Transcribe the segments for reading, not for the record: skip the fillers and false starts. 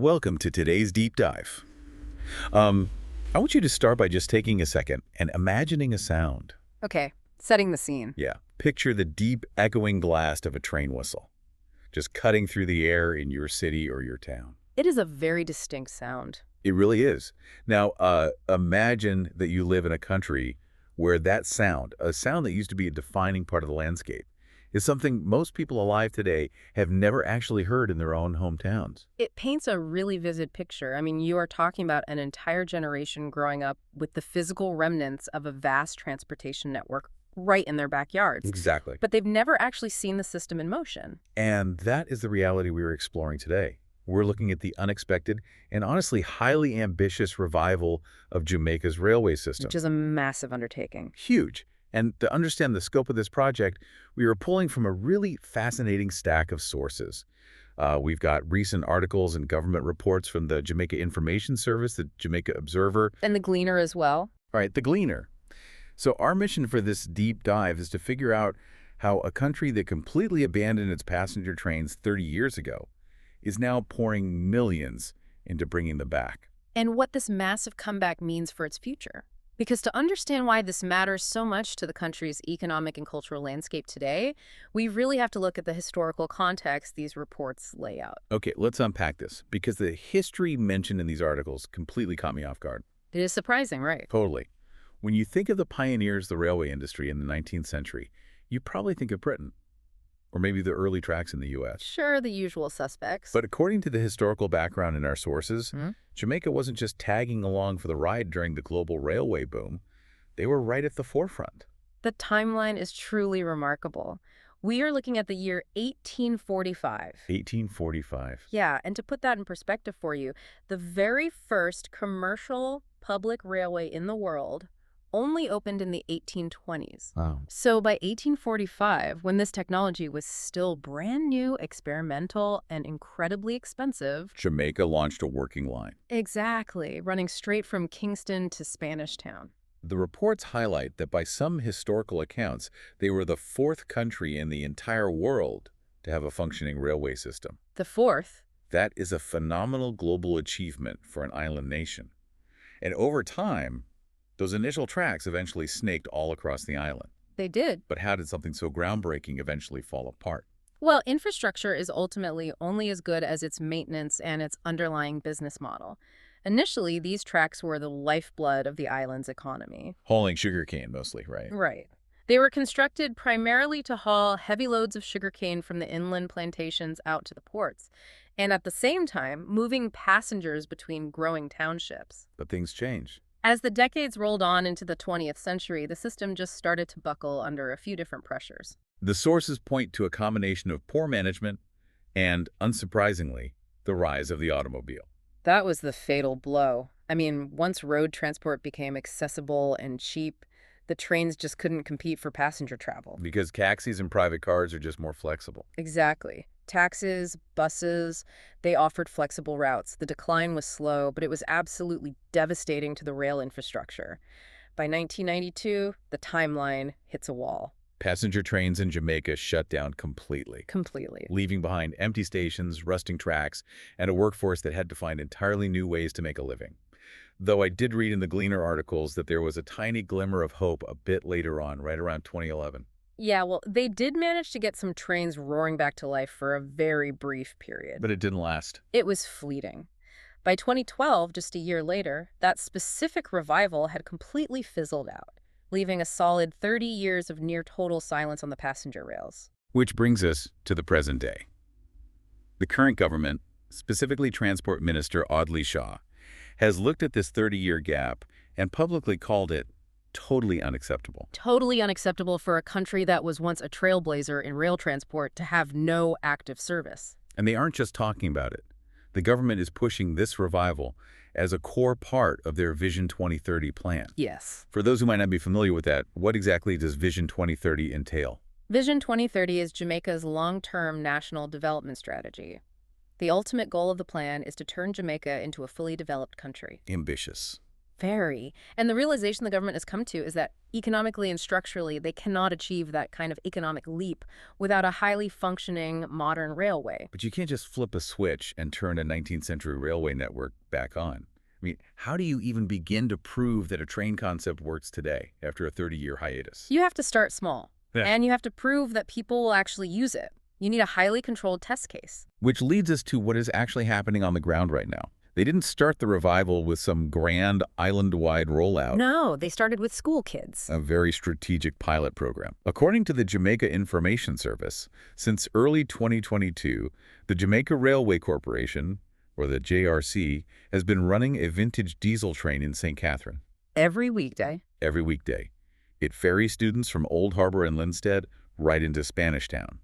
Welcome to today's deep dive. I want you to start by just taking a second and imagining a sound. Okay, setting the scene. Yeah, picture the deep echoing blast of a train whistle, just cutting through the air in your city or your town. It is a very distinct sound. It really is. Now, imagine that you live in a country where that sound, a sound that used to be a defining part of the landscape, is something most people alive today have never actually heard in their own hometowns. It paints a really vivid picture. I mean, you are talking about an entire generation growing up with the physical remnants of a vast transportation network right in their backyards. Exactly. But they've never actually seen the system in motion. And that is the reality we were exploring today. We're looking at the unexpected and honestly highly ambitious revival of Jamaica's railway system. Which is a massive undertaking. Huge. And to understand the scope of this project, we are pulling from a really fascinating stack of sources. We've got recent articles and government reports from the Jamaica Information Service, the Jamaica Observer. And the Gleaner as well. All right, the Gleaner. So our mission for this deep dive is to figure out how a country that completely abandoned its passenger trains 30 years ago is now pouring millions into bringing them back. And what this massive comeback means for its future. Because to understand why this matters so much to the country's economic and cultural landscape today, we really have to look at the historical context these reports lay out. Okay, let's unpack this, because the history mentioned in these articles completely caught me off guard. It is surprising, right? Totally. When you think of the pioneers of the railway industry in the 19th century, you probably think of Britain, or maybe the early tracks in the U.S. Sure, the usual suspects. But according to the historical background in our sources, Hmm? Jamaica wasn't just tagging along for the ride during the global railway boom. They were right at the forefront. The timeline is truly remarkable. We are looking at the year 1845. 1845. Yeah, and to put that in perspective for you, the very first commercial public railway in the world only opened in the 1820s. Wow. So by 1845, when this technology was still brand new, experimental, and incredibly expensive. Jamaica launched a working line. Exactly, running straight from Kingston to Spanish Town. The reports highlight that by some historical accounts, they were the fourth country in the entire world to have a functioning railway system. The fourth. That is a phenomenal global achievement for an island nation. And over time, those initial tracks eventually snaked all across the island. They did. But how did something so groundbreaking eventually fall apart? Well, infrastructure is ultimately only as good as its maintenance and its underlying business model. Initially, these tracks were the lifeblood of the island's economy. Hauling sugarcane mostly, right? Right. They were constructed primarily to haul heavy loads of sugarcane from the inland plantations out to the ports, and at the same time, moving passengers between growing townships. But things change. As the decades rolled on into the 20th century, the system just started to buckle under a few different pressures. The sources point to a combination of poor management and, unsurprisingly, the rise of the automobile. That was the fatal blow. I mean, once road transport became accessible and cheap, the trains just couldn't compete for passenger travel. Because taxis and private cars are just more flexible. Exactly. Taxis, buses, they offered flexible routes. The decline was slow, but it was absolutely devastating to the rail infrastructure. By 1992, the timeline hits a wall. Passenger trains in Jamaica shut down completely. Completely. Leaving behind empty stations, rusting tracks, and a workforce that had to find entirely new ways to make a living. Though I did read in the Gleaner articles that there was a tiny glimmer of hope a bit later on, right around 2011. Yeah, well, they did manage to get some trains roaring back to life for a very brief period. But it didn't last. It was fleeting. By 2012, just a year later, that specific revival had completely fizzled out, leaving a solid 30 years of near-total silence on the passenger rails. Which brings us to the present day. The current government, specifically Transport Minister Audley Shaw, has looked at this 30-year gap and publicly called it totally unacceptable. Totally unacceptable for a country that was once a trailblazer in rail transport to have no active service. And they aren't just talking about it. The government is pushing this revival as a core part of their Vision 2030 plan. Yes. For those who might not be familiar with that, what exactly does Vision 2030 entail? Vision 2030 is Jamaica's long-term national development strategy. The ultimate goal of the plan is to turn Jamaica into a fully developed country. Ambitious. Very. And the realization the government has come to is that economically and structurally, they cannot achieve that kind of economic leap without a highly functioning modern railway. But you can't just flip a switch and turn a 19th century railway network back on. I mean, how do you even begin to prove that a train concept works today after a 30-year hiatus? You have to start small, Yeah. and you have to prove that people will actually use it. You need a highly controlled test case. Which leads us to what is actually happening on the ground right now. They didn't start the revival with some grand island-wide rollout. No, they started with school kids. A very strategic pilot program. According to the Jamaica Information Service, since early 2022, the Jamaica Railway Corporation, or the JRC, has been running a vintage diesel train in St. Catherine. Every weekday. Every weekday. It ferries students from Old Harbor and Linstead right into Spanish Town.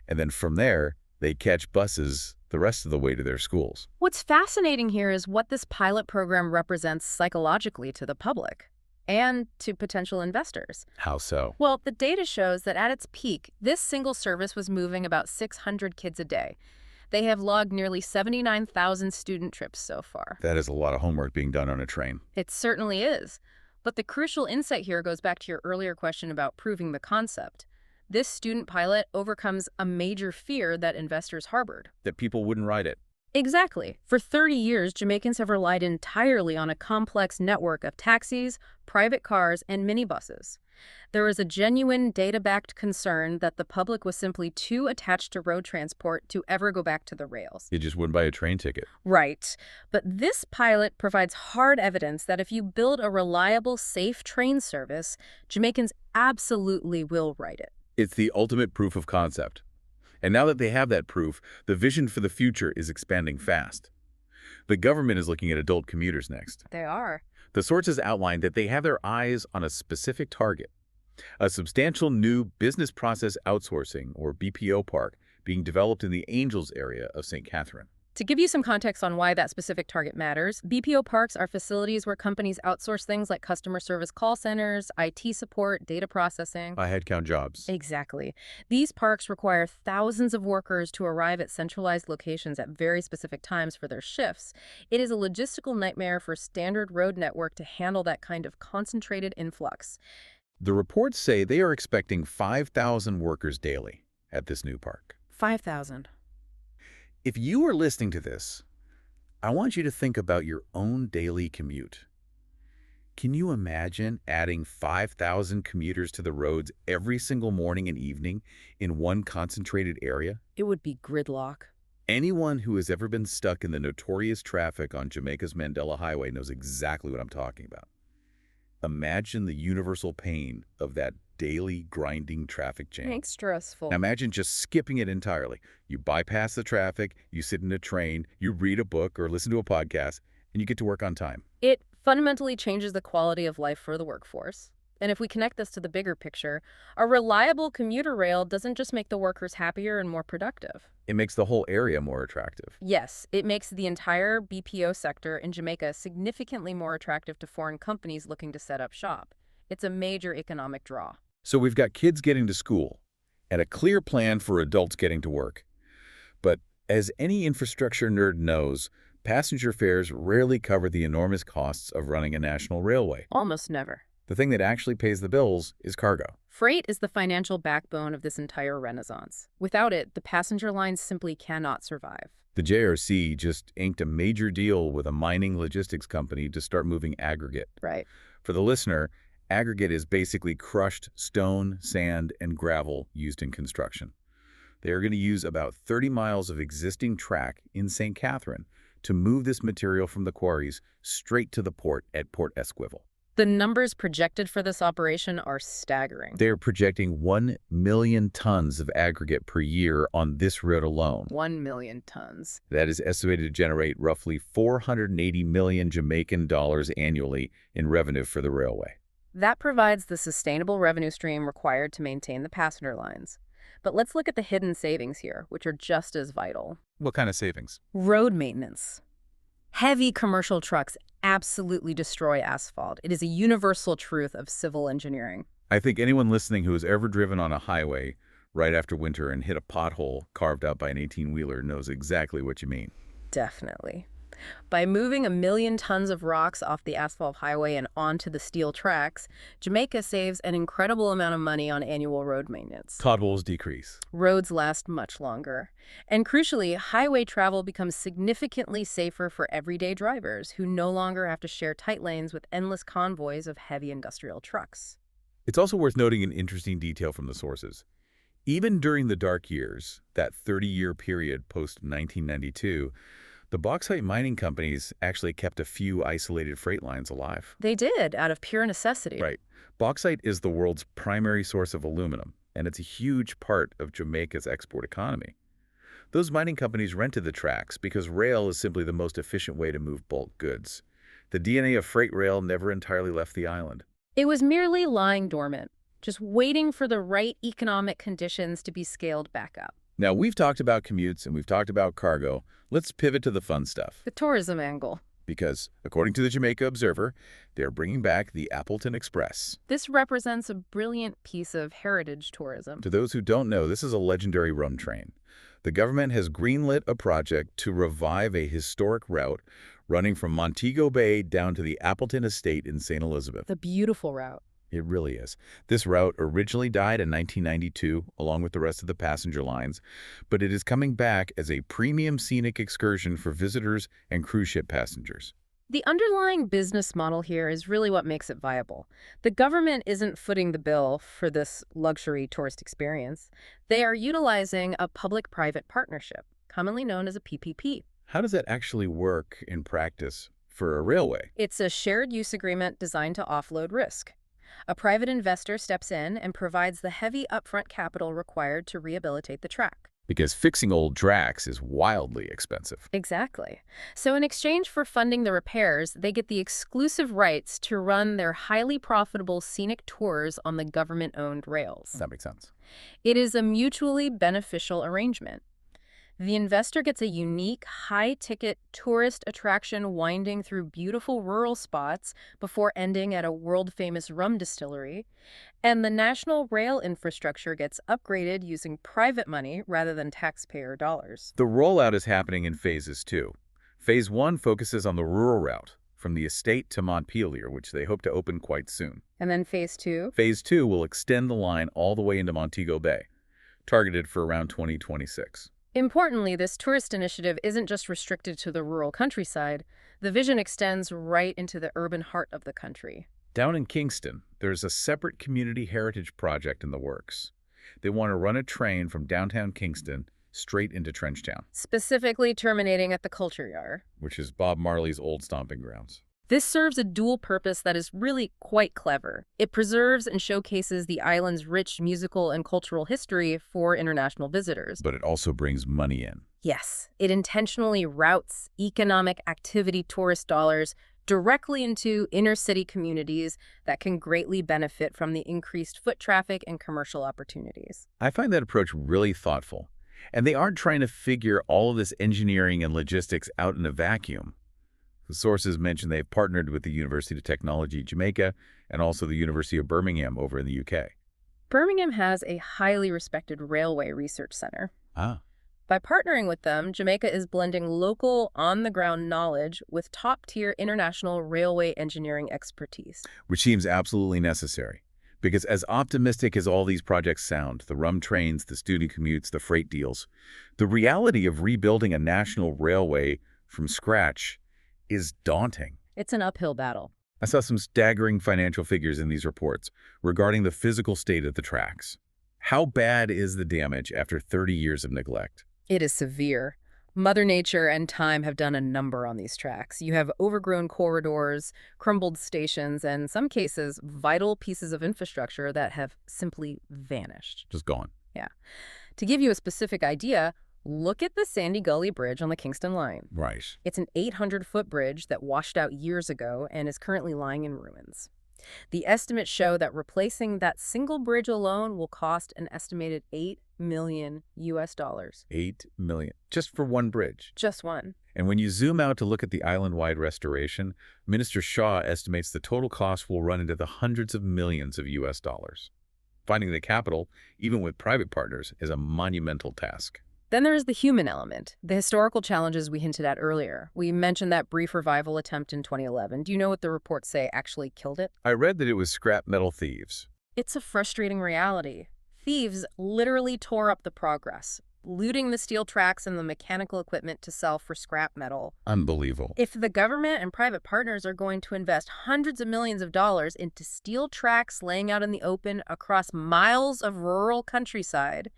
And then from there, they catch buses the rest of the way to their schools. What's fascinating here is what this pilot program represents psychologically to the public and to potential investors. How so? Well, the data shows that at its peak, this single service was moving about 600 kids a day. They have logged nearly 79,000 student trips so far. That is a lot of homework being done on a train. It certainly is. But the crucial insight here goes back to your earlier question about proving the concept. This student pilot overcomes a major fear that investors harbored. That people wouldn't ride it. Exactly. For 30 years, Jamaicans have relied entirely on a complex network of taxis, private cars, and minibuses. There was a genuine data-backed concern that the public was simply too attached to road transport to ever go back to the rails. You just wouldn't buy a train ticket. Right. But this pilot provides hard evidence that if you build a reliable, safe train service, Jamaicans absolutely will ride it. It's the ultimate proof of concept. And now that they have that proof, the vision for the future is expanding fast. The government is looking at adult commuters next. They are. The sources outlined that they have their eyes on a specific target, a substantial new business process outsourcing, or BPO park, being developed in the Angels area of St. Catherine. To give you some context on why that specific target matters, BPO parks are facilities where companies outsource things like customer service call centers, IT support, data processing. Headcount jobs. Exactly. These parks require thousands of workers to arrive at centralized locations at very specific times for their shifts. It is a logistical nightmare for a standard road network to handle that kind of concentrated influx. The reports say they are expecting 5,000 workers daily at this new park. 5,000. If you are listening to this, I want you to think about your own daily commute. Can you imagine adding 5,000 commuters to the roads every single morning and evening in one concentrated area? It would be gridlock. Anyone who has ever been stuck in the notorious traffic on Jamaica's Mandela Highway knows exactly what I'm talking about. Imagine the universal pain of that daily grinding traffic jam. It's stressful. Now imagine just skipping it entirely. You bypass the traffic, you sit in a train, you read a book or listen to a podcast, and you get to work on time. It fundamentally changes the quality of life for the workforce. And if we connect this to the bigger picture, a reliable commuter rail doesn't just make the workers happier and more productive. It makes the whole area more attractive. Yes, it makes the entire BPO sector in Jamaica significantly more attractive to foreign companies looking to set up shop. It's a major economic draw. So we've got kids getting to school and a clear plan for adults getting to work. But as any infrastructure nerd knows, passenger fares rarely cover the enormous costs of running a national railway. Almost never. The thing that actually pays the bills is cargo. Freight is the financial backbone of this entire renaissance. Without it, the passenger lines simply cannot survive. The JRC just inked a major deal with a mining logistics company to start moving aggregate. Right. For the listener, aggregate is basically crushed stone, sand, and gravel used in construction. They are going to use about 30 miles of existing track in St. Catherine to move this material from the quarries straight to the port at Port Esquivel. The numbers projected for this operation are staggering. They're projecting 1 million tons of aggregate per year on this route alone. 1 million tons. That is estimated to generate roughly 480 million Jamaican dollars annually in revenue for the railway. That provides the sustainable revenue stream required to maintain the passenger lines. But let's look at the hidden savings here, which are just as vital. What kind of savings? Road maintenance. Heavy commercial trucks absolutely destroy asphalt. It is a universal truth of civil engineering. I think anyone listening who has ever driven on a highway right after winter and hit a pothole carved out by an 18-wheeler knows exactly what you mean. Definitely. By moving 1 million tons of rocks off the asphalt highway and onto the steel tracks, Jamaica saves an incredible amount of money on annual road maintenance. Potholes decrease. Roads last much longer. And crucially, highway travel becomes significantly safer for everyday drivers who no longer have to share tight lanes with endless convoys of heavy industrial trucks. It's also worth noting an interesting detail from the sources. Even during the dark years, that 30-year period post-1992, the bauxite mining companies actually kept a few isolated freight lines alive. They did, out of pure necessity. Right. Bauxite is the world's primary source of aluminum, and it's a huge part of Jamaica's export economy. Those mining companies rented the tracks because rail is simply the most efficient way to move bulk goods. The DNA of freight rail never entirely left the island. It was merely lying dormant, just waiting for the right economic conditions to be scaled back up. Now, we've talked about commutes and we've talked about cargo. Let's pivot to the fun stuff. The tourism angle. Because, according to the Jamaica Observer, they're bringing back the Appleton Express. This represents a brilliant piece of heritage tourism. To those who don't know, this is a legendary rum train. The government has greenlit a project to revive a historic route running from Montego Bay down to the Appleton Estate in St. Elizabeth. The beautiful route. It really is. This route originally died in 1992, along with the rest of the passenger lines, but it is coming back as a premium scenic excursion for visitors and cruise ship passengers. The underlying business model here is really what makes it viable. The government isn't footing the bill for this luxury tourist experience. They are utilizing a public-private partnership, commonly known as a PPP. How does that actually work in practice for a railway? It's a shared use agreement designed to offload risk. A private investor steps in and provides the heavy upfront capital required to rehabilitate the track. Because fixing old tracks is wildly expensive. Exactly. So in exchange for funding the repairs, they get the exclusive rights to run their highly profitable scenic tours on the government-owned rails. That makes sense. It is a mutually beneficial arrangement. The investor gets a unique, high-ticket tourist attraction winding through beautiful rural spots before ending at a world-famous rum distillery, and the national rail infrastructure gets upgraded using private money rather than taxpayer dollars. The rollout is happening in phases too. Phase 1 focuses on the rural route, from the estate to Montpelier, which they hope to open quite soon. And then Phase 2? Phase 2 will extend the line all the way into Montego Bay, targeted for around 2026. Importantly, this tourist initiative isn't just restricted to the rural countryside. The vision extends right into the urban heart of the country. Down in Kingston, there's a separate community heritage project in the works. They want to run a train from downtown Kingston straight into Trenchtown, Specifically terminating at the Culture Yard. which is Bob Marley's old stomping grounds. This serves a dual purpose that is really quite clever. It preserves and showcases the island's rich musical and cultural history for international visitors. But it also brings money in. Yes, it intentionally routes economic activity tourist dollars directly into inner-city communities that can greatly benefit from the increased foot traffic and commercial opportunities. I find that approach really thoughtful. And they aren't trying to figure all of this engineering and logistics out in a vacuum. The sources mention they've partnered with the University of Technology, Jamaica, and also the University of Birmingham over in the UK. Birmingham has a highly respected railway research center. Ah, By partnering with them, Jamaica is blending local, on-the-ground knowledge with top-tier international railway engineering expertise. which seems absolutely necessary. Because as optimistic as all these projects sound, the rum trains, the student commutes, the freight deals, the reality of rebuilding a national railway from scratch is daunting. It's an uphill battle. I saw some staggering financial figures in these reports regarding the physical state of the tracks. How bad is the damage after 30 years of neglect? It is severe. Mother Nature and time have done a number on these tracks. You have overgrown corridors, crumbled stations, and in some cases, vital pieces of infrastructure that have simply vanished. Just gone. Yeah. To give you a specific idea, look at the Sandy Gully Bridge on the Kingston Line. Right. It's an 800-foot bridge that washed out years ago and is currently lying in ruins. The estimates show that replacing that single bridge alone will cost an estimated $8 million US. $8 million. Just for one bridge. Just one. And when you zoom out to look at the island-wide restoration, Minister Shaw estimates the total cost will run into the hundreds of millions of US dollars. Finding the capital, even with private partners, is a monumental task. Then there is the human element, the historical challenges we hinted at earlier. We mentioned that brief revival attempt in 2011. Do you know what the reports say actually killed it? I read that it was scrap metal thieves. It's a frustrating reality. Thieves literally tore up the progress, looting the steel tracks and the mechanical equipment to sell for scrap metal. Unbelievable. If the government and private partners are going to invest hundreds of millions of dollars into steel tracks laying out in the open across miles of rural countryside,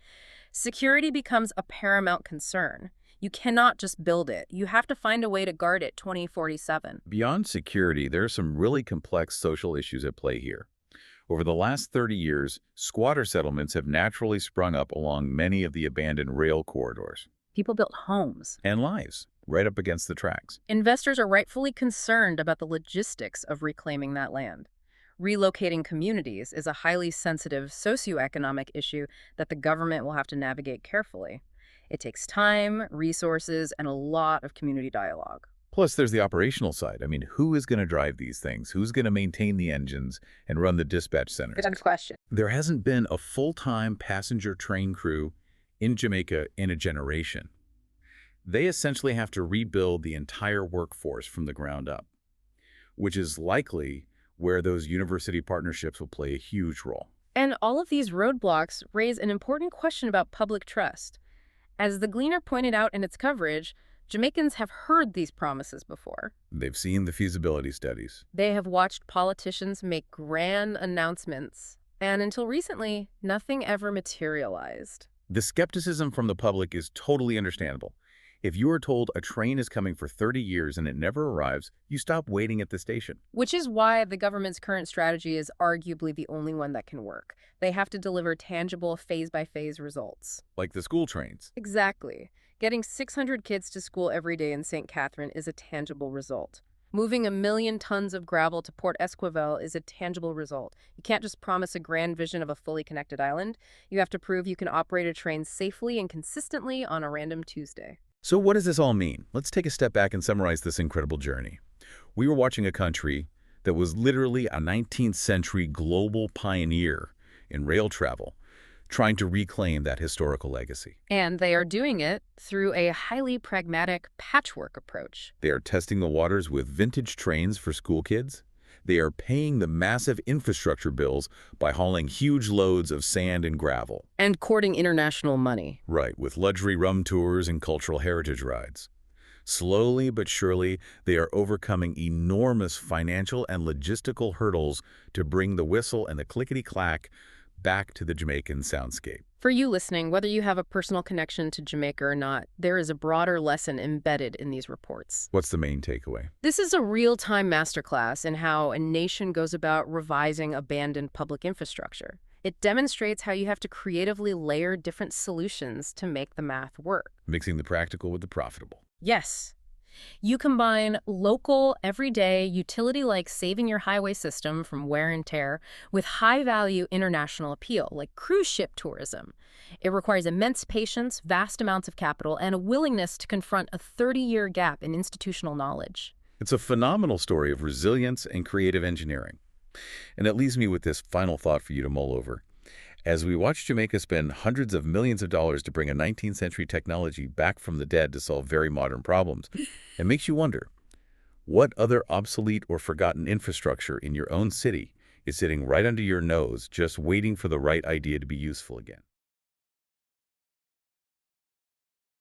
security becomes a paramount concern. You cannot just build it. You have to find a way to guard it 2047. Beyond security, there are some really complex social issues at play here. Over the last 30 years, squatter settlements have naturally sprung up along many of the abandoned rail corridors. People built homes. And lives, right up against the tracks. Investors are rightfully concerned about the logistics of reclaiming that land. Relocating communities is a highly sensitive socioeconomic issue that the government will have to navigate carefully. It takes time, resources, and a lot of community dialogue. Plus, there's the operational side. I mean, who is going to drive these things? Who's going to maintain the engines and run the dispatch centers? Good question. There hasn't been a full-time passenger train crew in Jamaica in a generation. They essentially have to rebuild the entire workforce from the ground up, which is likely where those university partnerships will play a huge role. And all of these roadblocks raise an important question about public trust. As the Gleaner pointed out in its coverage, Jamaicans have heard these promises before. They've seen the feasibility studies. They have watched politicians make grand announcements, and until recently, nothing ever materialized. The skepticism from the public is totally understandable. If you are told a train is coming for 30 years and it never arrives, you stop waiting at the station. Which is why the government's current strategy is arguably the only one that can work. They have to deliver tangible phase-by-phase results. Like the school trains. Exactly. Getting 600 kids to school every day in St. Catherine is a tangible result. Moving 1 million tons of gravel to Port Esquivel is a tangible result. You can't just promise a grand vision of a fully connected island. You have to prove you can operate a train safely and consistently on a random Tuesday. So what does this all mean? Let's take a step back and summarize this incredible journey. We were watching a country that was literally a 19th century global pioneer in rail travel, trying to reclaim that historical legacy. And they are doing it through a highly pragmatic patchwork approach. They are testing the waters with vintage trains for school kids. They are paying the massive infrastructure bills by hauling huge loads of sand and gravel. And courting international money. Right, with luxury rum tours and cultural heritage rides. Slowly but surely, they are overcoming enormous financial and logistical hurdles to bring the whistle and the clickety-clack back to the Jamaican soundscape. For you listening, whether you have a personal connection to Jamaica or not, there is a broader lesson embedded in these reports. What's the main takeaway? This is a real-time masterclass in how a nation goes about revising abandoned public infrastructure. It demonstrates how you have to creatively layer different solutions to make the math work. Mixing the practical with the profitable. Yes. You combine local, everyday, utility like saving your highway system from wear and tear with high-value international appeal, like cruise ship tourism. It requires immense patience, vast amounts of capital, and a willingness to confront a 30-year gap in institutional knowledge. It's a phenomenal story of resilience and creative engineering. And that leaves me with this final thought for you to mull over. As we watch Jamaica spend hundreds of millions of dollars to bring a 19th century technology back from the dead to solve very modern problems, it makes you wonder, what other obsolete or forgotten infrastructure in your own city is sitting right under your nose just waiting for the right idea to be useful again?